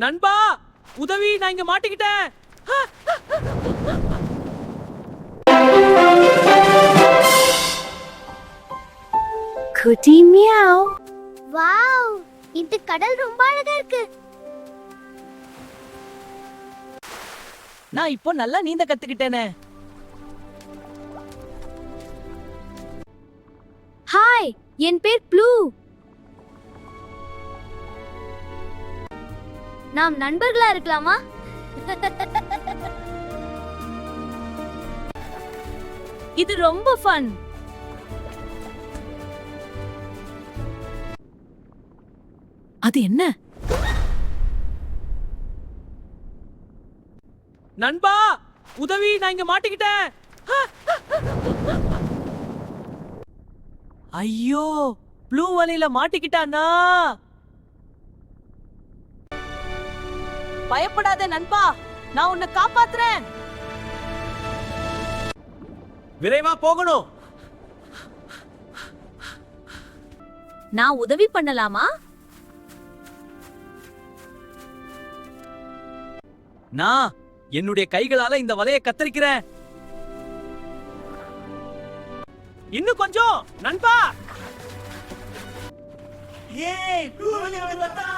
நண்பா உதவி, நான் இங்க மாட்டிக்கிட்டேன். குட்டி மியாவ். வாவ், இந்த கடல் ரொம்ப அழகா இருக்கு. நான் இப்போ நல்லா நீந்த கத்துக்கிட்டேனே. ஹாய், என் பேர் ப்ளூ. நாம் நண்பர்களா இருக்கலாமா? இது ரொம்ப ஃபன். அது என்ன? நண்பா உதவி, நான் இங்க மாட்டிக்கிட்டேன். ஐயோ, ப்ளூ வலையில மாட்டிக்கிட்டானா? பயப்படாத நண்பா, நான் உன்னை காப்பாத்துறேன். விரைவா போகணும். நான் உதவி பண்ணலாமா? நான் என்னுடைய கைகளால இந்த வலையை கத்தரிக்கிறேன். இன்னும் கொஞ்சம் நண்பா. ஏய், ப்ளூ வலை வந்துட்டா.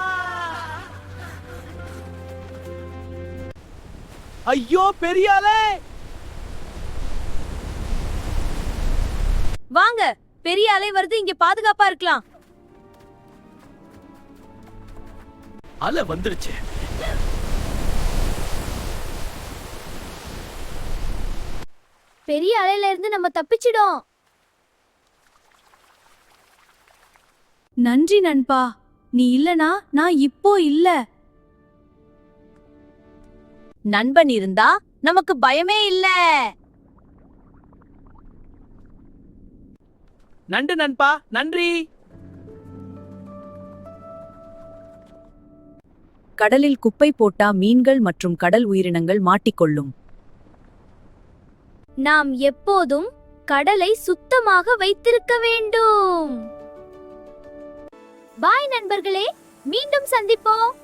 ஐயோ பெரியாளே. வாங்க, பெரிய அலை வருது, இங்க பாதுகாப்பா இருக்கலாம். அலை வந்துருச்சு. பெரிய அலையில இருந்து நம்ம தப்பிச்சிடும். நன்றி நண்பா, நீ இல்லனா நான் இப்போ இல்ல. நண்பன் இருந்தா நமக்கு பயமே இல்ல. நண்டு நண்பா, நன்றி. கடலில் குப்பை போட்டா மீன்கள் மற்றும் கடல் உயிரினங்கள் மாட்டிக்கொள்ளும். நாம் எப்போதும் கடலை சுத்தமாக வைத்திருக்க வேண்டும். பாய் நண்பர்களே, மீண்டும் சந்திப்போம்.